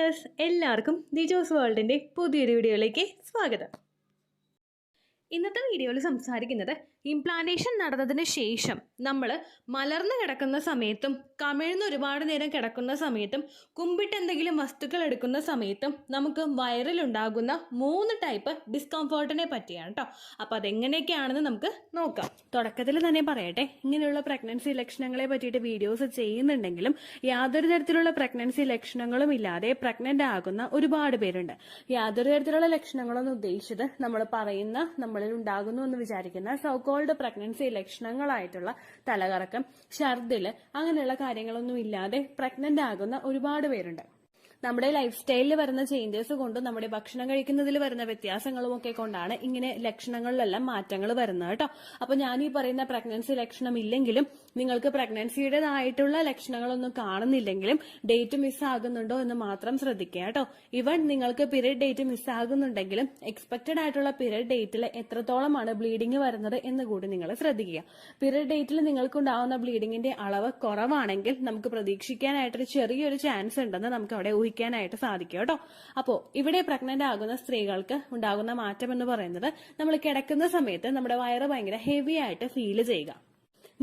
Viewers, എല്ലാവർക്കും ദിജോസ് വേൾഡിന്റെ പുതിയൊരു വീഡിയോയിലേക്ക് സ്വാഗതം. ഇന്നത്തെ വീഡിയോയിൽ സംസാരിക്കുന്നത് ഇംപ്ലാന്റേഷൻ നടന്നതിന് ശേഷം നമ്മൾ മലർന്നു കിടക്കുന്ന സമയത്തും കമിഴ്ന്ന് ഒരുപാട് നേരം കിടക്കുന്ന സമയത്തും കുമ്പിട്ട് എന്തെങ്കിലും വസ്തുക്കൾ എടുക്കുന്ന സമയത്തും നമുക്ക് വയറിലുണ്ടാകുന്ന 3 ടൈപ്പ് ഡിസ്കംഫേർട്ടിനെ പറ്റിയാണ് കേട്ടോ. അപ്പോൾ അതെങ്ങനെയൊക്കെയാണെന്ന് നമുക്ക് നോക്കാം. തുടക്കത്തിൽ തന്നെ പറയട്ടെ, ഇങ്ങനെയുള്ള പ്രഗ്നൻസി ലക്ഷണങ്ങളെ പറ്റിയിട്ട് വീഡിയോസ് ചെയ്യുന്നുണ്ടെങ്കിലും യാതൊരു തരത്തിലുള്ള പ്രഗ്നൻസി ലക്ഷണങ്ങളും ഇല്ലാതെ പ്രഗ്നന്റ് ആകുന്ന ഒരുപാട് പേരുണ്ട്. യാതൊരു തരത്തിലുള്ള ലക്ഷണങ്ങളൊന്നും ഉദ്ദേശിച്ചത് നമ്മൾ പറയുന്ന നമ്മളിൽ ഉണ്ടാകുന്നു എന്ന് വിചാരിക്കുന്ന സോകോൾഡ് പ്രഗ്നൻസി ലക്ഷണങ്ങളായിട്ടുള്ള തലകറക്കം, ഛർദില് അങ്ങനെയുള്ള കാര്യങ്ങളൊന്നും ഇല്ലാതെ പ്രഗ്നന്റ് ആകുന്ന ഒരുപാട് പേരുണ്ട്. നമ്മുടെ ലൈഫ് സ്റ്റൈലിൽ വരുന്ന ചേഞ്ചസ് കൊണ്ടും നമ്മുടെ ഭക്ഷണം കഴിക്കുന്നതിൽ വരുന്ന വ്യത്യാസങ്ങളും ഒക്കെ കൊണ്ടാണ് ഇങ്ങനെ ലക്ഷണങ്ങളിലെല്ലാം മാറ്റങ്ങൾ വരുന്നത് കേട്ടോ. അപ്പൊ ഞാൻ ഈ പറയുന്ന പ്രഗ്നൻസി ലക്ഷണം ഇല്ലെങ്കിലും നിങ്ങൾക്ക് പ്രഗ്നൻസിയുടേതായിട്ടുള്ള ലക്ഷണങ്ങളൊന്നും കാണുന്നില്ലെങ്കിലും ഡേറ്റ് മിസ്സാകുന്നുണ്ടോ എന്ന് മാത്രം ശ്രദ്ധിക്കുക കേട്ടോ. ഇവൻ നിങ്ങൾക്ക് പീരിയഡ് ഡേറ്റ് മിസ്സാകുന്നുണ്ടെങ്കിലും എക്സ്പെക്റ്റഡ് ആയിട്ടുള്ള പീരിയഡ് ഡേറ്റിൽ എത്രത്തോളമാണ് ബ്ലീഡിംഗ് വരുന്നത് എന്ന് കൂടി നിങ്ങൾ ശ്രദ്ധിക്കുക. പീരിയഡ് ഡേറ്റിൽ നിങ്ങൾക്കുണ്ടാവുന്ന ബ്ലീഡിങ്ങിന്റെ അളവ് കുറവാണെങ്കിൽ നമുക്ക് പ്രതീക്ഷിക്കാനായിട്ടൊരു ചെറിയൊരു ചാൻസ് ഉണ്ടെന്ന് നമുക്ക് അവിടെ ഊഹിക്കാനായിട്ട് സാധിക്കും കേട്ടോ. അപ്പോ ഇവിടെ പ്രഗ്നന്റ് ആകുന്ന സ്ത്രീകൾക്ക് ഉണ്ടാകുന്ന മാറ്റം എന്ന് പറയുന്നത് നമ്മൾ കിടക്കുന്ന സമയത്ത് നമ്മുടെ വയറ് ഭയങ്കര ഹെവി ആയിട്ട് ഫീൽ ചെയ്യുക,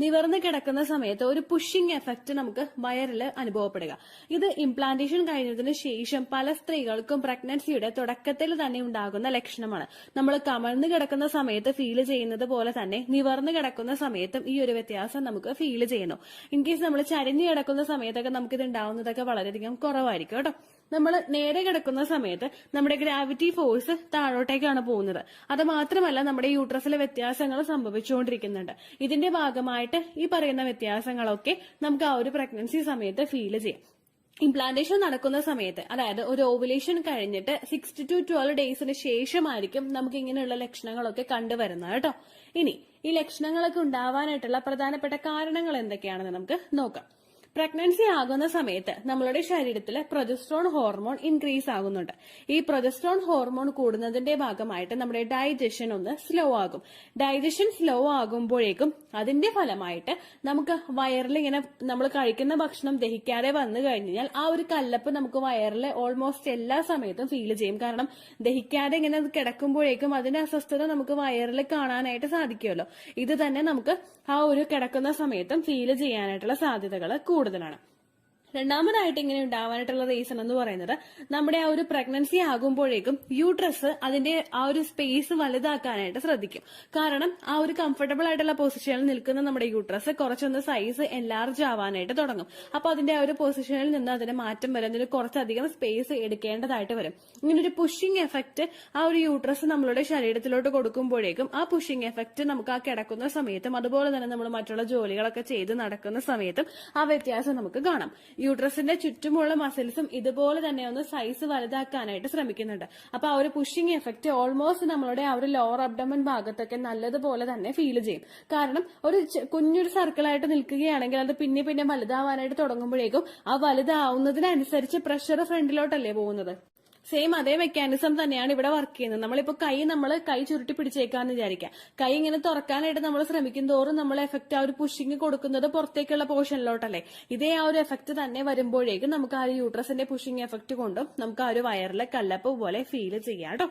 നിവർന്ന് കിടക്കുന്ന സമയത്ത് ഒരു പുഷിംഗ് എഫക്റ്റ് നമുക്ക് വയറിൽ അനുഭവപ്പെടുക. ഇത് ഇംപ്ലാന്റേഷൻ കഴിഞ്ഞതിന് ശേഷം പല സ്ത്രീകൾക്കും പ്രഗ്നൻസിയുടെ തുടക്കത്തിൽ തന്നെ ഉണ്ടാകുന്ന ലക്ഷണമാണ്. നമ്മൾ കമഴ്ന്ന് കിടക്കുന്ന സമയത്ത് ഫീൽ ചെയ്യുന്നത് പോലെ തന്നെ നിവർന്ന് കിടക്കുന്ന സമയത്തും ഈ ഒരു വ്യത്യാസം നമുക്ക് ഫീൽ ചെയ്യുന്നു. ഇൻ കേസ് നമ്മൾ ചരിഞ്ഞു കിടക്കുന്ന സമയത്തൊക്കെ നമുക്കിത് ഉണ്ടാവുന്നതൊക്കെ വളരെയധികം കുറവായിരിക്കും കേട്ടോ. നമ്മൾ നേരെ കിടക്കുന്ന സമയത്ത് നമ്മുടെ ഗ്രാവിറ്റി ഫോഴ്സ് താഴോട്ടേക്കാണ് പോകുന്നത്. അത് മാത്രമല്ല നമ്മുടെ യൂട്രസിലെ വ്യത്യാസങ്ങൾ സംഭവിച്ചുകൊണ്ടിരിക്കുന്നുണ്ട്. ഇതിന്റെ ഭാഗമായിട്ട് ഈ പറയുന്ന വ്യത്യാസങ്ങളൊക്കെ നമുക്ക് ആ ഒരു പ്രഗ്നൻസി സമയത്ത് ഫീൽ ചെയ്യും. ഇംപ്ലാന്റേഷൻ നടക്കുന്ന സമയത്ത്, അതായത് ഒരു ഓവുലേഷൻ കഴിഞ്ഞിട്ട് 6 to 12 ഡേയ്സിന് ശേഷമായിരിക്കും നമുക്ക് ഇങ്ങനെയുള്ള ലക്ഷണങ്ങളൊക്കെ കണ്ടുവരുന്നത് കേട്ടോ. ഇനി ഈ ലക്ഷണങ്ങളൊക്കെ ഉണ്ടാവാനായിട്ടുള്ള പ്രധാനപ്പെട്ട കാരണങ്ങൾ എന്തൊക്കെയാണെന്ന് നമുക്ക് നോക്കാം. പ്രഗ്നൻസി ആകുന്ന സമയത്ത് നമ്മളുടെ ശരീരത്തിൽ പ്രൊജസ്ട്രോൺ ഹോർമോൺ ഇൻക്രീസ് ആകുന്നുണ്ട്. ഈ പ്രൊജസ്ട്രോൺ ഹോർമോൺ കൂടുന്നതിന്റെ ഭാഗമായിട്ട് നമ്മുടെ ഡൈജഷൻ ഒന്ന് സ്ലോ ആകും. ഡൈജഷൻ സ്ലോ ആകുമ്പോഴേക്കും അതിന്റെ ഫലമായിട്ട് നമുക്ക് വയറിൽ ഇങ്ങനെ നമ്മൾ കഴിക്കുന്ന ഭക്ഷണം ദഹിക്കാതെ വന്നു കഴിഞ്ഞാൽ ആ ഒരു കല്ലപ്പ് നമുക്ക് വയറിൽ ഓൾമോസ്റ്റ് എല്ലാ സമയത്തും ഫീൽ ചെയ്യും. കാരണം ദഹിക്കാതെ ഇങ്ങനെ കിടക്കുമ്പോഴേക്കും അതിന്റെ അസ്വസ്ഥത നമുക്ക് വയറിൽ കാണാനായിട്ട് സാധിക്കുമല്ലോ. ഇത് തന്നെ നമുക്ക് ആ ഒരു കിടക്കുന്ന സമയത്തും ഫീൽ ചെയ്യാനായിട്ടുള്ള സാധ്യതകൾ കൂടുതലാണ്. രണ്ടാമതായിട്ട് ഇങ്ങനെ ഉണ്ടാവാനായിട്ടുള്ള റീസൺ എന്ന് പറയുന്നത് നമ്മുടെ ആ ഒരു പ്രഗ്നൻസി ആകുമ്പോഴേക്കും യൂട്രസ് അതിന്റെ ആ ഒരു സ്പേസ് വലുതാക്കാനായിട്ട് ശ്രദ്ധിക്കും. കാരണം ആ ഒരു കംഫർട്ടബിൾ ആയിട്ടുള്ള പൊസിഷനിൽ നിൽക്കുന്ന നമ്മുടെ യൂട്രസ് കുറച്ചൊന്ന് സൈസ് എൻലാർജ് ആവാനായിട്ട് തുടങ്ങും. അപ്പൊ അതിന്റെ ആ ഒരു പൊസിഷനിൽ നിന്ന് അതിന് മാറ്റം വരും, അതിന് കുറച്ചധികം സ്പേസ് എടുക്കേണ്ടതായിട്ട് വരും. ഇങ്ങനെ ഒരു പുഷിംഗ് എഫക്ട് ആ ഒരു യൂട്രസ് നമ്മളുടെ ശരീരത്തിലോട്ട് കൊടുക്കുമ്പോഴേക്കും ആ പുഷിംഗ് എഫക്ട് നമുക്ക് ആ കിടക്കുന്ന സമയത്തും അതുപോലെ തന്നെ നമ്മൾ മറ്റുള്ള ജോലികളൊക്കെ ചെയ്ത് നടക്കുന്ന സമയത്തും ആ വ്യത്യാസം നമുക്ക് കാണാം. യൂട്രസിന്റെ ചുറ്റുമുള്ള മസിൽസും ഇതുപോലെ തന്നെ ഒന്ന് സൈസ് വലുതാക്കാനായിട്ട് ശ്രമിക്കുന്നുണ്ട്. അപ്പൊ ആ ഒരു പുഷിംഗ് എഫക്ട് ഓൾമോസ്റ്റ് നമ്മളുടെ ആ ഒരു ലോവർ അബ്ഡമൻ ഭാഗത്തൊക്കെ നല്ലതുപോലെ തന്നെ ഫീൽ ചെയ്യും. കാരണം ഒരു കുഞ്ഞൊരു സർക്കിളായിട്ട് നിൽക്കുകയാണെങ്കിൽ അത് പിന്നെ പിന്നെ വലുതാവാനായിട്ട് തുടങ്ങുമ്പോഴേക്കും ആ വലുതാവുന്നതിനനുസരിച്ച് പ്രഷർ ഫ്രണ്ടിലോട്ടല്ലേ പോകുന്നത്. സെയിം അതേ മെക്കാനിസം തന്നെയാണ് ഇവിടെ വർക്ക് ചെയ്യുന്നത്. നമ്മളിപ്പോ കൈ ചുരുട്ടി പിടിച്ചേക്കാന്ന് വിചാരിക്കാം. കൈ ഇങ്ങനെ തുറക്കാനായിട്ട് നമ്മൾ ശ്രമിക്കും തോറും നമ്മൾ എഫക്ട് ആ ഒരു പുഷിങ് കൊടുക്കുന്നത് പുറത്തേക്കുള്ള പോർഷനിലോട്ടല്ലേ. ഇതേ ആ ഒരു എഫക്ട് തന്നെ വരുമ്പോഴേക്കും നമുക്ക് ആ ഒരു യൂട്രസിന്റെ പുഷിങ് എഫക്ട് കൊണ്ടും നമുക്ക് ആ ഒരു വയറിലെ കല്ലപ്പ് പോലെ ഫീൽ ചെയ്യാം കേട്ടോ.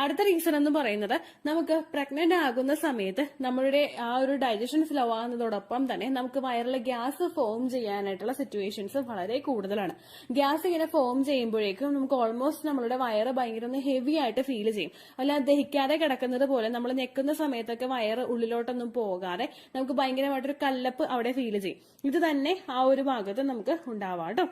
അടുത്ത റീസൺ എന്ന് പറയുന്നത് നമുക്ക് പ്രഗ്നന്റ് ആകുന്ന സമയത്ത് നമ്മളുടെ ആ ഒരു ഡൈജഷൻ സ്ലോ ആകുന്നതോടൊപ്പം തന്നെ നമുക്ക് വയറിൽ ഗ്യാസ് ഫോം ചെയ്യാനായിട്ടുള്ള സിറ്റുവേഷൻസ് വളരെ കൂടുതലാണ്. ഗ്യാസ് ഇങ്ങനെ ഫോം ചെയ്യുമ്പോഴേക്കും നമുക്ക് ഓൾമോസ്റ്റ് നമ്മളുടെ വയറ് ഭയങ്കര ഒന്ന് ഹെവി ആയിട്ട് ഫീൽ ചെയ്യും. അല്ല ദഹിക്കാതെ കിടക്കുന്നത് പോലെ നമ്മൾ ഞെക്കുന്ന സമയത്തൊക്കെ വയറ് ഉള്ളിലോട്ടൊന്നും പോകാതെ നമുക്ക് ഭയങ്കരമായിട്ടൊരു കല്ലപ്പ് അവിടെ ഫീൽ ചെയ്യും. ഇത് തന്നെ ആ ഒരു ഭാഗത്ത് നമുക്ക് ഉണ്ടാവാം കേട്ടോ.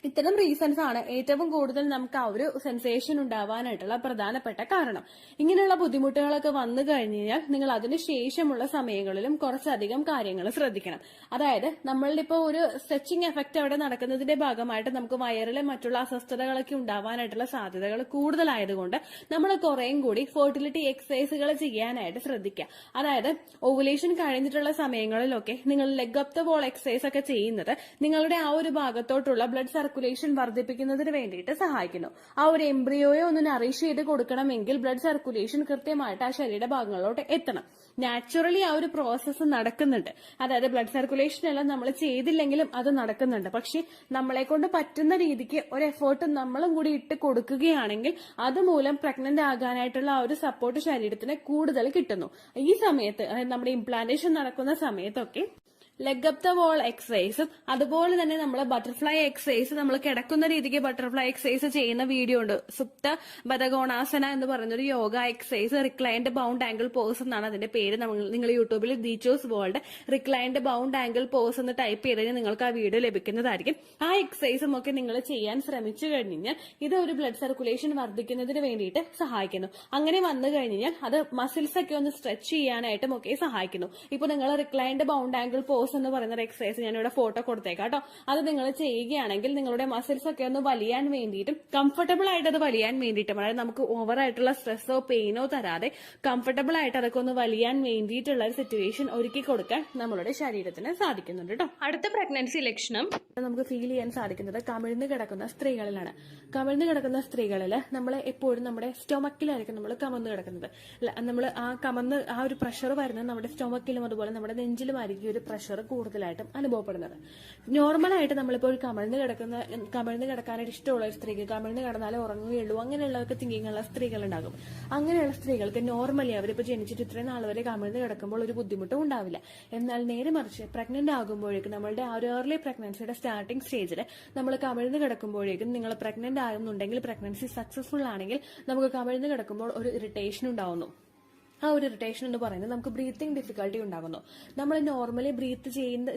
ഇത്തരം റീസൺസ് ആണ് ഏറ്റവും കൂടുതൽ നമുക്ക് ആ ഒരു സെൻസേഷൻ ഉണ്ടാവാനായിട്ടുള്ള പ്രധാനപ്പെട്ട കാരണം. ഇങ്ങനെയുള്ള ബുദ്ധിമുട്ടുകളൊക്കെ വന്നു കഴിഞ്ഞു കഴിഞ്ഞാൽ നിങ്ങൾ അതിനുശേഷമുള്ള സമയങ്ങളിലും കുറച്ചധികം കാര്യങ്ങൾ ശ്രദ്ധിക്കണം. അതായത് നമ്മളുടെ ഇപ്പോൾ ഒരു സ്ട്രെച്ചിങ് എഫക്ട് അവിടെ നടക്കുന്നതിന്റെ ഭാഗമായിട്ട് നമുക്ക് വയറിലെ മറ്റുള്ള അസ്വസ്ഥതകളൊക്കെ ഉണ്ടാവാനായിട്ടുള്ള സാധ്യതകൾ കൂടുതലായതുകൊണ്ട് നമ്മൾ കുറേയും കൂടി ഫെർട്ടിലിറ്റി എക്സസൈസുകൾ ചെയ്യാനായിട്ട് ശ്രദ്ധിക്കുക. അതായത് ഓവുലേഷൻ കഴിഞ്ഞിട്ടുള്ള സമയങ്ങളിലൊക്കെ നിങ്ങൾ leg up the wall exercise ഒക്കെ ചെയ്യുന്നത് നിങ്ങളുടെ ആ ഒരു ഭാഗത്തോട്ടുള്ള ബ്ലഡ് സർക്കുലേഷൻ വർദ്ധിപ്പിക്കുന്നതിന് വേണ്ടിയിട്ട് സഹായിക്കുന്നു. ആ ഒരു എംബ്രിയോയെ ഒന്ന് നറിഷ് ചെയ്ത് കൊടുക്കണമെങ്കിൽ ബ്ലഡ് സർക്കുലേഷൻ കൃത്യമായിട്ട് ആ ശരീരഭാഗങ്ങളിലോട്ട് എത്തണം. നാച്ചുറലി ആ ഒരു പ്രോസസ്സ് നടക്കുന്നുണ്ട്. അതായത് ബ്ലഡ് സർക്കുലേഷൻ എല്ലാം നമ്മൾ ചെയ്തില്ലെങ്കിലും അത് നടക്കുന്നുണ്ട്. പക്ഷെ നമ്മളെ കൊണ്ട് പറ്റുന്ന രീതിക്ക് ഒരു എഫേർട്ട് നമ്മളും കൂടി ഇട്ട് കൊടുക്കുകയാണെങ്കിൽ അതുമൂലം പ്രഗ്നന്റ് ആകാനായിട്ടുള്ള ആ ഒരു സപ്പോർട്ട് ശരീരത്തിന് കൂടുതൽ കിട്ടുന്നു. ഈ സമയത്ത് നമ്മുടെ ഇംപ്ലാന്റേഷൻ നടക്കുന്ന സമയത്തൊക്കെ ലെഗ് അപ്പ് ദ വോൾ എക്സസൈസും അതുപോലെ തന്നെ നമ്മൾ ബട്ടർഫ്ലൈ എക്സസൈസ്, നമ്മൾ കിടക്കുന്ന രീതിക്ക് ബട്ടർഫ്ലൈ എക്സസൈസ് ചെയ്യുന്ന വീഡിയോ ഉണ്ട്. സുപ്ത ബദകോണാസന എന്ന് പറയുന്നൊരു yoga exercise, reclined bound angle pose എന്നാണ് അതിന്റെ പേര്. നിങ്ങൾ യൂട്യൂബിൽ ദീച്ചോസ് വേൾഡ് റിക്ലൈൻഡ് ബൗണ്ട് ആംഗിൾ പോസ് എന്ന് ടൈപ്പ് ചെയ്ത് കഴിഞ്ഞാൽ നിങ്ങൾക്ക് ആ വീഡിയോ ലഭിക്കുന്നതായിരിക്കും. ആ എക്സസൈസും ഒക്കെ നിങ്ങൾ ചെയ്യാൻ ശ്രമിച്ചു കഴിഞ്ഞാൽ ഇത് ഒരു ബ്ലഡ് സർക്കുലേഷൻ വർദ്ധിക്കുന്നതിന് വേണ്ടിയിട്ട് സഹായിക്കുന്നു. അങ്ങനെ വന്നു കഴിഞ്ഞാൽ അത് മസിൽസ് ഒക്കെ ഒന്ന് സ്ട്രെച്ച് ചെയ്യാനായിട്ടും ഒക്കെ സഹായിക്കുന്നു. ഇപ്പൊ നിങ്ങൾ റിക്ലൈൻഡ് ബൗണ്ട് ആംഗിൾ പോസ് എന്ന് പറയുന്ന എക്സസൈസ് ഞാനിവിടെ ഫോട്ടോ കൊടുത്തേക്കാം കേട്ടോ. അത് നിങ്ങൾ ചെയ്യുകയാണെങ്കിൽ നിങ്ങളുടെ മസിൽസ് ഒക്കെ ഒന്ന് വലിയാൻ വേണ്ടിയിട്ടും കംഫർട്ടബിൾ ആയിട്ട് അത് വലിയാൻ വേണ്ടിയിട്ടും, അതായത് നമുക്ക് ഓവർ ആയിട്ടുള്ള സ്ട്രെസ്സോ പെയിനോ തരാതെ കംഫർട്ടബിൾ ആയിട്ട് അതൊക്കെ ഒന്ന് വലിയാൻ വേണ്ടിയിട്ടുള്ള ഒരു സിറ്റുവേഷൻ ഒരുക്കി കൊടുക്കാൻ നമ്മളുടെ ശരീരത്തിന് സാധിക്കുന്നുണ്ട് കേട്ടോ. അടുത്ത പ്രഗ്നൻസി ലക്ഷണം നമുക്ക് ഫീൽ ചെയ്യാൻ സാധിക്കുന്നത് കമിഴ്ന്ന് കിടക്കുന്ന സ്ത്രീകളിലാണ്. കമിഴ്ന്ന് കിടക്കുന്ന സ്ത്രീകളിൽ നമ്മൾ എപ്പോഴും നമ്മുടെ സ്റ്റൊമക്കിലായിരിക്കും നമ്മൾ കമന്ന് കിടക്കുന്നത്. നമ്മൾ ആ ഒരു പ്രഷർ വരുന്നത് നമ്മുടെ സ്റ്റൊമക്കിലും അതുപോലെ നമ്മുടെ നെഞ്ചിലുമായിരിക്കും ഒരു പ്രഷർ കൂടുതലായിട്ടും അനുഭവപ്പെടുന്നത്. നോർമലായിട്ട് നമ്മളിപ്പോൾ ഒരു കമിഴ്ന്ന് കിടക്കാനായിട്ട് ഇഷ്ടമുള്ള ഒരു സ്ത്രീക്ക് കമിഴ്ന്ന് കിടന്നാലേ ഉറങ്ങുകയുള്ളൂ അങ്ങനെയുള്ളതൊക്കെ തിങ്കിങ് ഉള്ള സ്ത്രീകളുണ്ടാകും. അങ്ങനെയുള്ള സ്ത്രീകൾക്ക് നോർമലി അവരിപ്പോൾ ജനിച്ചിട്ട് ഇത്രയും നാൾ വരെ കമിഴ്ന്ന് കിടക്കുമ്പോൾ ഒരു ബുദ്ധിമുട്ടും ഉണ്ടാവില്ല. എന്നാൽ നേരെ മറിച്ച് പ്രഗ്നന്റ് ആകുമ്പോഴേക്കും നമ്മളുടെ ആ ഒരു ഏർലി പ്രഗ്നൻസിയുടെ സ്റ്റാർട്ടിംഗ് സ്റ്റേജിൽ നമ്മൾ കമിഴ്ന്ന് കിടക്കുമ്പോഴേക്കും നിങ്ങൾ പ്രഗ്നന്റ് ആകുന്നുണ്ടെങ്കിൽ, പ്രഗ്നൻസി സക്സസ്ഫുൾ ആണെങ്കിൽ നമുക്ക് കമിഴ്ന്ന് കിടക്കുമ്പോൾ ഒരു ഇറിറ്റേഷൻ ഉണ്ടാവുന്നു. ആ ഒരു ഇറിറ്റേഷൻ എന്ന് പറയുന്നത് നമുക്ക് ബ്രീത്തിങ് ഡിഫിക്കൽട്ടി ഉണ്ടാകുന്നു. നമ്മൾ നോർമലി ബ്രീത്ത്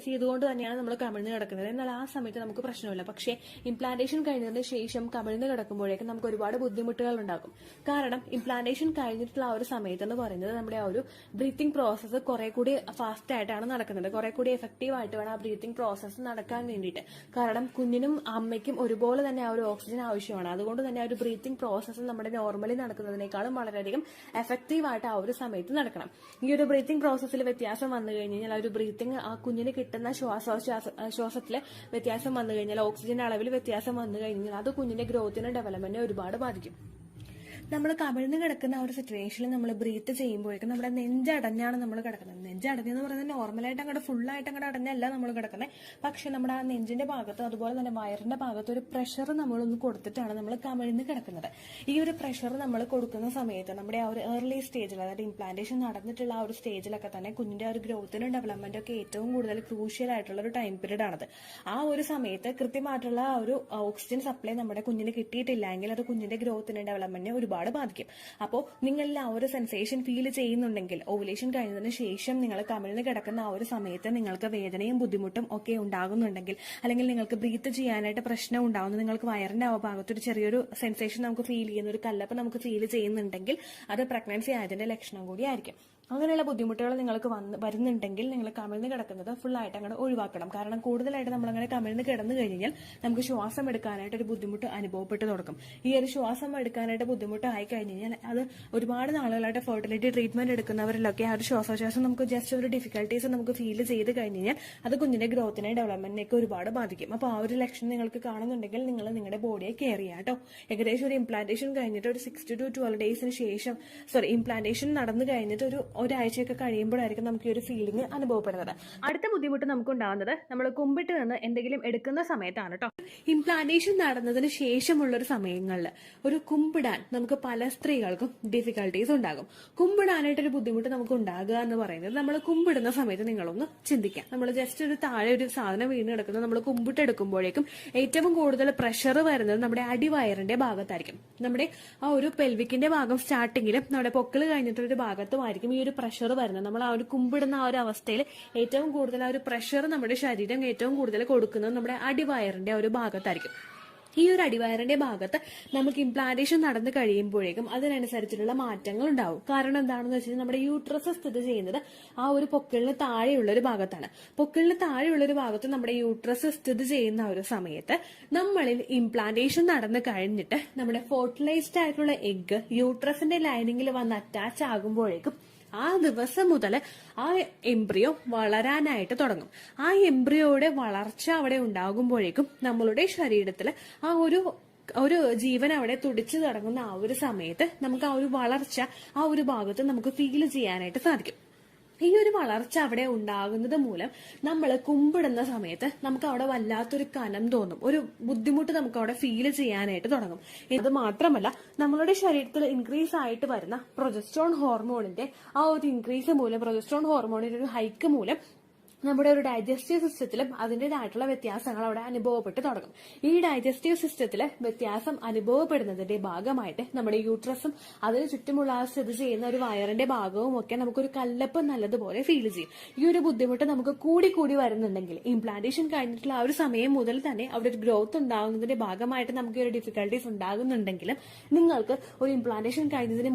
ചെയ്തുകൊണ്ട് തന്നെയാണ് നമ്മൾ കമിഴ്ന്ന് കിടക്കുന്നത്. എന്നാൽ ആ സമയത്ത് നമുക്ക് പ്രശ്നമില്ല. പക്ഷേ ഇംപ്ലാന്റേഷൻ കഴിഞ്ഞതിന് ശേഷം കമിഴ്ന്ന് കിടക്കുമ്പോഴേക്കും നമുക്ക് ഒരുപാട് ബുദ്ധിമുട്ടുകൾ ഉണ്ടാകും. കാരണം ഇംപ്ലാന്റേഷൻ കഴിഞ്ഞിട്ടുള്ള ആ ഒരു സമയത്ത് എന്ന് പറയുന്നത് നമ്മുടെ ആ ഒരു ബ്രീത്തിങ് പ്രോസസ്സ് കുറെ കൂടി ഫാസ്റ്റ് ആയിട്ടാണ് നടക്കുന്നത്. കുറെ കൂടി എഫക്റ്റീവ് ആയിട്ട് വേണം ആ ബ്രീത്തിങ് പ്രോസസ്സ് നടക്കാൻ വേണ്ടിയിട്ട്. കാരണം കുഞ്ഞിനും അമ്മയ്ക്കും ഒരുപോലെ തന്നെ ആ ഒരു ഓക്സിജൻ ആവശ്യമാണ്. അതുകൊണ്ട് തന്നെ ആ ഒരു ബ്രീത്തിങ് പ്രോസസ്സ് നമ്മുടെ നോർമലി നടക്കുന്നതിനേക്കാളും വളരെയധികം എഫക്റ്റീവ് ആയിട്ട് ആ ഒരു സമയത്ത് നടക്കണം. ഈ ഒരു ബ്രീത്തിങ് പ്രോസസ്സിൽ വ്യത്യാസം വന്നു കഴിഞ്ഞാൽ ആ ഒരു ബ്രീത്തിങ് ആ കുഞ്ഞിന് കിട്ടുന്ന ശ്വാസത്തില് വ്യത്യാസം വന്നു കഴിഞ്ഞാൽ, ഓക്സിജൻ അളവിൽ വ്യത്യാസം വന്നു കഴിഞ്ഞാൽ അത് കുഞ്ഞിന്റെ ഗ്രോത്തിനും ഡെവലപ്മെന്റിനെ ഒരുപാട് ബാധിക്കും. നമ്മൾ കമിഴ്ന്ന് കിടക്കുന്ന ആ ഒരു സിറ്റുവേഷനിൽ നമ്മൾ ബ്രീത്ത് ചെയ്യുമ്പോഴേക്കും നമ്മുടെ നെഞ്ചടഞ്ഞാണ് നമ്മൾ കിടക്കുന്നത്. നെഞ്ചടഞ്ഞെന്ന് പറയുന്നത് നോർമലായിട്ട് അങ്ങോട്ട് ഫുള്ളായിട്ട് അങ്ങോട്ട് അടഞ്ഞല്ല നമ്മൾ കിടക്കുന്നത്. പക്ഷെ നമ്മുടെ ആ നെഞ്ചിന്റെ ഭാഗത്ത് അതുപോലെ തന്നെ വയറിന്റെ ഭാഗത്ത് ഒരു പ്രഷർ നമ്മളൊന്ന് കൊടുത്തിട്ടാണ് നമ്മൾ കമിഴ്ന്ന് കിടക്കുന്നത്. ഈ ഒരു പ്രഷർ നമ്മൾ കൊടുക്കുന്ന സമയത്ത് നമ്മുടെ ആ ഒരു ഏർലി സ്റ്റേജിൽ, അതായത് ഇംപ്ലാന്റേഷൻ നടന്നിട്ടുള്ള ആ ഒരു സ്റ്റേജിലൊക്കെ തന്നെ കുഞ്ഞിന്റെ ആ ഒരു ഗ്രോത്തിനും ഡെവലപ്മെന്റും ഒക്കെ ഏറ്റവും കൂടുതൽ ക്രൂഷ്യൽ ആയിട്ടുള്ള ഒരു ടൈം പീരീഡ് ആണത്. ആ ഒരു സമയത്ത് കൃത്യമായിട്ടുള്ള ആ ഒരു ഓക്സിജൻ സപ്ലൈ നമ്മുടെ കുഞ്ഞിന് കിട്ടിയിട്ടില്ല എങ്കിൽ അത് കുഞ്ഞിന്റെ ഗ്രോത്തിനും ഡെവലപ്മെന്റിനെ ഒരുപാട് ബാധിക്കും. അപ്പോൾ നിങ്ങളിൽ ആ ഒരു സെൻസേഷൻ ഫീൽ ചെയ്യുന്നുണ്ടെങ്കിൽ, ഓവുലേഷൻ കഴിഞ്ഞതിന് ശേഷം നിങ്ങൾ കമിഴ്ന്ന് കിടക്കുന്ന ആ ഒരു സമയത്ത് നിങ്ങൾക്ക് വേദനയും ബുദ്ധിമുട്ടും ഒക്കെ ഉണ്ടാകുന്നുണ്ടെങ്കിൽ, അല്ലെങ്കിൽ നിങ്ങൾക്ക് ബ്രീത്ത് ചെയ്യാനായിട്ട് പ്രശ്നം ഉണ്ടാകുന്നു, നിങ്ങൾക്ക് വയറിന്റെ ആ ഭാഗത്തൊരു ചെറിയൊരു സെൻസേഷൻ നമുക്ക് ഫീൽ ചെയ്യുന്ന, ഒരു കല്ലപ്പ് നമുക്ക് ഫീൽ ചെയ്യുന്നുണ്ടെങ്കിൽ അത് പ്രഗ്നൻസി ആയതിന്റെ ലക്ഷണം കൂടിയായിരിക്കും. അങ്ങനെയുള്ള ബുദ്ധിമുട്ടുകൾ നിങ്ങൾക്ക് വരുന്നുണ്ടെങ്കിൽ നിങ്ങൾ കമിഴ്ന്ന് കിടക്കുന്നത് ഫുള്ളായിട്ട് അങ്ങോട്ട് ഒഴിവാക്കണം. കാരണം കൂടുതലായിട്ട് നമ്മൾ അങ്ങനെ കമിഴ്ന്ന് കിടന്നു കഴിഞ്ഞാൽ നമുക്ക് ശ്വാസം എടുക്കാനായിട്ട് ഒരു ബുദ്ധിമുട്ട് അനുഭവപ്പെട്ടു തുടങ്ങും. ഈ ഒരു ശ്വാസം എടുക്കാനായിട്ട് ബുദ്ധിമുട്ട് ആയി കഴിഞ്ഞ് കഴിഞ്ഞാൽ അത് ഒരുപാട് നാളുകളായിട്ട് ഫെർട്ടിലിറ്റി ട്രീറ്റ്മെന്റ് എടുക്കുന്നവരിലൊക്കെ ആ ഒരു ശ്വാസോച്ഛ്വാസം നമുക്ക് ജസ്റ്റ് ഒരു ഡിഫിക്കൽട്ടീസ് നമുക്ക് ഫീൽ ചെയ്ത് കഴിഞ്ഞ് കഴിഞ്ഞാൽ അത് കുഞ്ഞിന്റെ ഗ്രോത്തിനെ ഡെവലപ്മെന്റിനൊക്കെ ഒരുപാട് ബാധിക്കും. അപ്പോൾ ആ ഒരു ലക്ഷണം നിങ്ങൾക്ക് കാണുന്നുണ്ടെങ്കിൽ നിങ്ങൾ നിങ്ങളുടെ ബോഡിയെ കെയർ ചെയ്യുക കേട്ടോ. ഏകദേശം ഒരു ഇംപ്ലാന്റേഷൻ കഴിഞ്ഞിട്ട് ഒരു 6 to 12 ഡേയ്സിന് ശേഷം, ഇംപ്ലാന്റേഷൻ നടന്നു കഴിഞ്ഞിട്ട് ഒരാഴ്ചയൊക്കെ കഴിയുമ്പോഴായിരിക്കും നമുക്ക് ഈ ഒരു ഫീലിംഗ് അനുഭവപ്പെടുന്നത്. അടുത്ത ബുദ്ധിമുട്ട് നമുക്ക് ഉണ്ടാകുന്നത് നമ്മൾ കുമ്പിട്ട് നിന്ന് എന്തെങ്കിലും എടുക്കുന്ന സമയത്താണ് കേട്ടോ. ഇംപ്ലാന്റേഷൻ നടന്നതിന് ശേഷമുള്ള ഒരു സമയങ്ങളിൽ ഒരു കുമ്പിടാൻ നമുക്ക് പല സ്ത്രീകൾക്കും ഡിഫിക്കൽട്ടീസ് ഉണ്ടാകും. കുമ്പിടാനായിട്ടൊരു ബുദ്ധിമുട്ട് നമുക്ക് ഉണ്ടാകുക എന്ന് പറയുന്നത്, നമ്മൾ കുമ്പിടുന്ന സമയത്ത് നിങ്ങളൊന്ന് ചിന്തിക്കാം. നമ്മൾ ജസ്റ്റ് ഒരു താഴെ ഒരു സാധനം വീണ് കിടക്കുന്നത് നമ്മൾ കുമ്പിട്ടെടുക്കുമ്പോഴേക്കും ഏറ്റവും കൂടുതൽ പ്രഷർ വരുന്നത് നമ്മുടെ അടിവയറിന്റെ ഭാഗത്തായിരിക്കും. നമ്മുടെ ആ ഒരു പെൽവിക്കിന്റെ ഭാഗം സ്റ്റാർട്ടിങ്ങിലും നമ്മുടെ പൊക്കിൾ കഴിഞ്ഞിട്ടൊരു ഭാഗത്തുമായിരിക്കും ഈ ഒരു പ്രഷർ വരുന്നത്. നമ്മൾ ആ ഒരു കുമ്പിടുന്ന ആ ഒരു അവസ്ഥയിൽ ഏറ്റവും കൂടുതൽ ആ ഒരു പ്രഷർ നമ്മുടെ ശരീരം ഏറ്റവും കൂടുതൽ കൊടുക്കുന്നത് നമ്മുടെ അടിവയറിന്റെ ഒരു ഭാഗത്തായിരിക്കും. ഈ ഒരു അടിവയറിന്റെ ഭാഗത്ത് നമുക്ക് ഇംപ്ലാന്റേഷൻ നടന്നു കഴിയുമ്പോഴേക്കും അതിനനുസരിച്ചിട്ടുള്ള മാറ്റങ്ങൾ ഉണ്ടാവും. കാരണം എന്താണെന്ന് വെച്ചാൽ നമ്മുടെ യൂട്രസ് സ്ഥിതി ചെയ്യുന്നത് ആ ഒരു പൊക്കിളിന് താഴെയുള്ള ഒരു ഭാഗത്താണ്. പൊക്കിളിന് താഴെയുള്ള ഒരു ഭാഗത്ത് നമ്മുടെ യൂട്രസ് സ്ഥിതി ചെയ്യുന്ന ഒരു സമയത്ത് നമ്മളിൽ ഇംപ്ലാന്റേഷൻ നടന്നു കഴിഞ്ഞിട്ട് നമ്മുടെ ഫെർട്ടിലൈസ്ഡ് ആയിട്ടുള്ള എഗ്ഗ് യൂട്രസിന്റെ ലൈനിങ്ങിൽ വന്ന് അറ്റാച്ച് ആകുമ്പോഴേക്കും ആ ദിവസം മുതൽ ആ എംബ്രിയോ വളരാനായിട്ട് തുടങ്ങും. ആ എംബ്രിയോയുടെ വളർച്ച അവിടെ ഉണ്ടാകുമ്പോഴേക്കും നമ്മളുടെ ശരീരത്തിൽ ആ ഒരു ജീവൻ അവിടെ തുടിച്ചു തുടങ്ങുന്ന ആ ഒരു സമയത്ത് നമുക്ക് ആ ഒരു വളർച്ച ആ ഒരു ഭാഗത്ത് നമുക്ക് ഫീൽ ചെയ്യാനായിട്ട് സാധിക്കും. ഈ ഒരു വളർച്ച അവിടെ ഉണ്ടാകുന്നത് മൂലം നമ്മൾ കുമ്പിടുന്ന സമയത്ത് നമുക്ക് അവിടെ വല്ലാത്തൊരു കനം തോന്നും, ഒരു ബുദ്ധിമുട്ട് നമുക്ക് അവിടെ ഫീൽ ചെയ്യാനായിട്ട് തുടങ്ങും. അത് മാത്രമല്ല, നമ്മളുടെ ശരീരത്തിൽ ഇൻക്രീസ് ആയിട്ട് വരുന്ന പ്രൊജസ്ട്രോൺ ഹോർമോണിന്റെ ആ ഒരു ഇൻക്രീസ് മൂലം, പ്രൊജസ്ട്രോൺ ഹോർമോണിന്റെ ഒരു ഹൈക്ക് മൂലം നമ്മുടെ ഒരു ഡൈജസ്റ്റീവ് സിസ്റ്റത്തിലും അതിൻ്റെതായിട്ടുള്ള വ്യത്യാസങ്ങൾ അവിടെ അനുഭവപ്പെട്ട് തുടങ്ങും. ഈ ഡൈജസ്റ്റീവ് സിസ്റ്റത്തിൽ വ്യത്യാസം അനുഭവപ്പെടുന്നതിന്റെ ഭാഗമായിട്ട് നമ്മുടെ യൂട്രസും അതിന് ചുറ്റുമുള്ള സ്ഥിതി ചെയ്യുന്ന ഒരു വയറിന്റെ ഭാഗവും ഒക്കെ നമുക്കൊരു കല്ലപ്പ് നല്ലതുപോലെ ഫീൽ ചെയ്യും. ഈ ഒരു ബുദ്ധിമുട്ട് നമുക്ക് കൂടി വരുന്നുണ്ടെങ്കിൽ, ഇംപ്ലാന്റേഷൻ കഴിഞ്ഞിട്ടുള്ള ആ ഒരു സമയം മുതൽ തന്നെ അവിടെ ഒരു ഗ്രോത്ത് ഉണ്ടാകുന്നതിന്റെ ഭാഗമായിട്ട് നമുക്ക് ഒരു ഡിഫിക്കൽട്ടീസ് ഉണ്ടാകുന്നുണ്ടെങ്കിലും നിങ്ങൾക്ക് ഒരു ഇംപ്ലാന്റേഷൻ കഴിഞ്ഞതിന്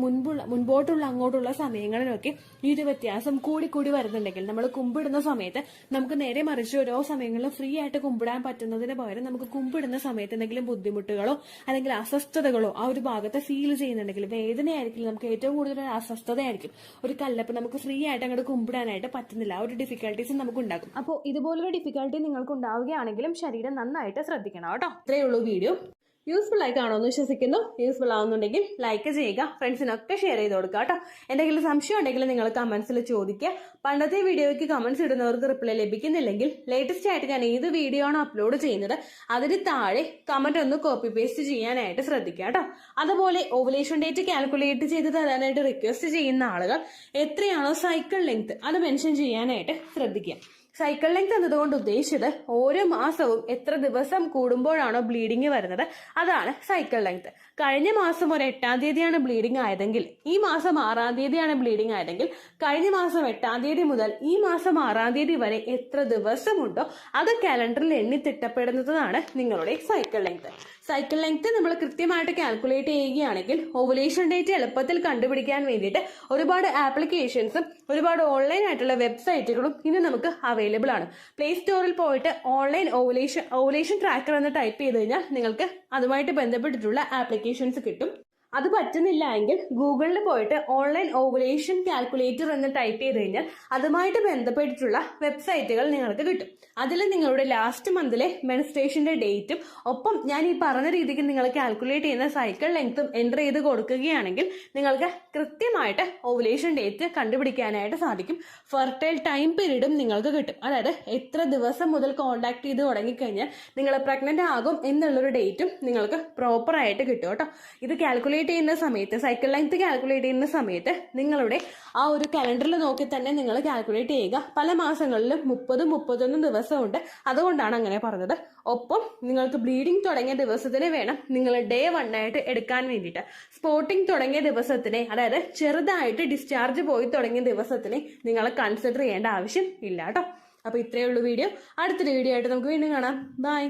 മുൻപോട്ടുള്ള അങ്ങോട്ടുള്ള സമയങ്ങളിലൊക്കെ ഈ ഒരു വ്യത്യാസം കൂടി വരുന്നുണ്ടെങ്കിൽ, നമ്മൾ കുമ്പിടുന്ന സമയത്ത് നമുക്ക് നേരെ മറിച്ച് ഓരോ സമയങ്ങളിൽ ഫ്രീ ആയിട്ട് കുമ്പിടാൻ പറ്റുന്നതിന് പകരം നമുക്ക് കുമ്പിടുന്ന സമയത്ത് എന്തെങ്കിലും ബുദ്ധിമുട്ടുകളോ അല്ലെങ്കിൽ അസ്വസ്ഥതകളോ ആ ഒരു ഭാഗത്ത് ഫീൽ ചെയ്യുന്നുണ്ടെങ്കിൽ, വേദനയായിരിക്കും നമുക്ക് ഏറ്റവും കൂടുതൽ അസ്വസ്ഥതയായിരിക്കും, ഒരു കല്ലപ്പ് നമുക്ക് ഫ്രീ ആയിട്ട് അങ്ങോട്ട് കുമ്പിടാനായിട്ട് പറ്റുന്നില്ല, ആ ഒരു ഡിഫിക്കൽട്ടീസ് നമുക്ക് ഉണ്ടാകും. അപ്പോൾ ഇതുപോലൊരു ഡിഫിക്കൽട്ടി നിങ്ങൾക്ക് ഉണ്ടാവുകയാണെങ്കിലും ശരീരം നന്നായിട്ട് ശ്രദ്ധിക്കണം കേട്ടോ. ഇത്രയേ ഉള്ളൂ വീഡിയോ. യൂസ്ഫുൾ ആയി കാണുമെന്ന് വിശ്വസിക്കുന്നു. യൂസ്ഫുൾ ആവുന്നുണ്ടെങ്കിൽ ലൈക്ക് ചെയ്യുക, ഫ്രണ്ട്സിനൊക്കെ ഷെയർ ചെയ്ത് കൊടുക്കുക കേട്ടോ. എന്തെങ്കിലും സംശയം ഉണ്ടെങ്കിൽ നിങ്ങൾ കമന്റ്സിൽ ചോദിക്കുക. പണ്ടത്തെ വീഡിയോയ്ക്ക് കമന്റ്സ് ഇടുന്നവർക്ക് റിപ്ലൈ ലഭിക്കുന്നില്ലെങ്കിൽ ലേറ്റസ്റ്റ് ആയിട്ട് ഞാൻ ഏത് വീഡിയോ ആണ് അപ്ലോഡ് ചെയ്യുന്നത് അതിന് താഴെ കമന്റ് ഒന്ന് കോപ്പി പേസ്റ്റ് ചെയ്യാനായിട്ട് ശ്രദ്ധിക്കുക കേട്ടോ. അതുപോലെ ഓവുലേഷൻ ഡേറ്റ് കാൽക്കുലേറ്റ് ചെയ്ത് തരാനായിട്ട് റിക്വസ്റ്റ് ചെയ്യുന്ന ആളുകൾ എത്രയാണോ സൈക്കിൾ ലെങ്ത് അത് മെൻഷൻ ചെയ്യാനായിട്ട് ശ്രദ്ധിക്കുക. സൈക്കിൾ ലെങ്ത് എന്നതുകൊണ്ട് ഉദ്ദേശിച്ചത് ഓരോ മാസവും എത്ര ദിവസം കൂടുമ്പോഴാണോ ബ്ലീഡിങ് വരുന്നത് അതാണ് സൈക്കിൾ ലെങ്ത്. കഴിഞ്ഞ മാസം ഒരു 8-ാം തീയതിയാണ് ബ്ലീഡിങ് ആയതെങ്കിൽ ഈ മാസം 6-ാം തീയതിയാണ് ബ്ലീഡിങ് ആയതെങ്കിൽ കഴിഞ്ഞ മാസം 8-ാം തീയതി മുതൽ ഈ മാസം 6-ാം തീയതി വരെ എത്ര ദിവസമുണ്ടോ അത് കാലണ്ടറിൽ എണ്ണി തിട്ടപ്പെടുന്നതാണ് നിങ്ങളുടെ സൈക്കിൾ ലെങ്ത്. സൈക്കിൾ ലെങ്ത് നമ്മൾ കൃത്യമായിട്ട് കാൽക്കുലേറ്റ് ചെയ്യുകയാണെങ്കിൽ ഓവുലേഷൻ ഡേറ്റ് എളുപ്പത്തിൽ കണ്ടുപിടിക്കാൻ വേണ്ടിയിട്ട് ഒരുപാട് ആപ്ലിക്കേഷൻസും ഒരുപാട് ഓൺലൈൻ ആയിട്ടുള്ള വെബ്സൈറ്റുകളും ഇന്ന് നമുക്ക് അവൈലബിൾ ആണ്. പ്ലേ സ്റ്റോറിൽ പോയിട്ട് ഓൺലൈൻ ഓവുലേഷൻ ട്രാക്കർ എന്ന് ടൈപ്പ് ചെയ്ത് കഴിഞ്ഞാൽ നിങ്ങൾക്ക് അതുമായിട്ട് ബന്ധപ്പെട്ടിട്ടുള്ള ആപ്ലിക്കേഷൻസ് കിട്ടും. അത് പറ്റുന്നില്ല എങ്കിൽ ഗൂഗിളിൽ പോയിട്ട് ഓൺലൈൻ ഓവുലേഷൻ കാൽക്കുലേറ്റർ എന്ന് ടൈപ്പ് ചെയ്ത് കഴിഞ്ഞാൽ അതുമായിട്ട് ബന്ധപ്പെട്ടിട്ടുള്ള വെബ്സൈറ്റുകൾ നിങ്ങൾക്ക് കിട്ടും. അതിൽ നിങ്ങളുടെ ലാസ്റ്റ് മന്തിലെ മെൻസ്ട്രേഷന്റെ ഡേറ്റും ഒപ്പം ഞാൻ ഈ പറഞ്ഞ രീതിക്ക് നിങ്ങൾ കാൽക്കുലേറ്റ് ചെയ്യുന്ന സൈക്കിൾ ലെങ്ത്തും എൻ്റർ ചെയ്ത് കൊടുക്കുകയാണെങ്കിൽ നിങ്ങൾക്ക് കൃത്യമായിട്ട് ഓവുലേഷൻ ഡേറ്റ് കണ്ടുപിടിക്കാനായിട്ട് സാധിക്കും. ഫെർട്ടൈൽ ടൈം പീരീഡും നിങ്ങൾക്ക് കിട്ടും. അതായത് എത്ര ദിവസം മുതൽ കോണ്ടാക്ട് ചെയ്ത് തുടങ്ങിക്കഴിഞ്ഞാൽ നിങ്ങൾ പ്രഗ്നന്റ് ആകും എന്നുള്ളൊരു ഡേറ്റും നിങ്ങൾക്ക് പ്രോപ്പറായിട്ട് കിട്ടും കേട്ടോ. ഇത് കാൽക്കുലേറ്റ് ചെയ്യുന്ന സമയത്ത്, സൈക്കിൾ ലെങ്ത് കാൽക്കുലേറ്റ് ചെയ്യുന്ന സമയത്ത് നിങ്ങളുടെ ആ ഒരു കലണ്ടറിൽ നോക്കി തന്നെ നിങ്ങൾ കാൽക്കുലേറ്റ് ചെയ്യുക. പല മാസങ്ങളിലും 30-31 ദിവസമുണ്ട്, അതുകൊണ്ടാണ് അങ്ങനെ പറഞ്ഞത്. ഒപ്പം നിങ്ങൾക്ക് ബ്ലീഡിങ് തുടങ്ങിയ ദിവസത്തിന് വേണം നിങ്ങൾ ഡേ 1 ആയിട്ട് എടുക്കാൻ വേണ്ടിയിട്ട്. സ്പോട്ടിങ് തുടങ്ങിയ ദിവസത്തിനെ, അതായത് ചെറുതായിട്ട് ഡിസ്ചാർജ് പോയി തുടങ്ങിയ ദിവസത്തിനെ നിങ്ങൾ കൺസിഡർ ചെയ്യേണ്ട ആവശ്യം ഇല്ല കേട്ടോ. അപ്പോൾ ഇത്രയേ ഉള്ളൂ വീഡിയോ. അടുത്തൊരു വീഡിയോ ആയിട്ട് നമുക്ക് വീണ്ടും കാണാം. ബൈ.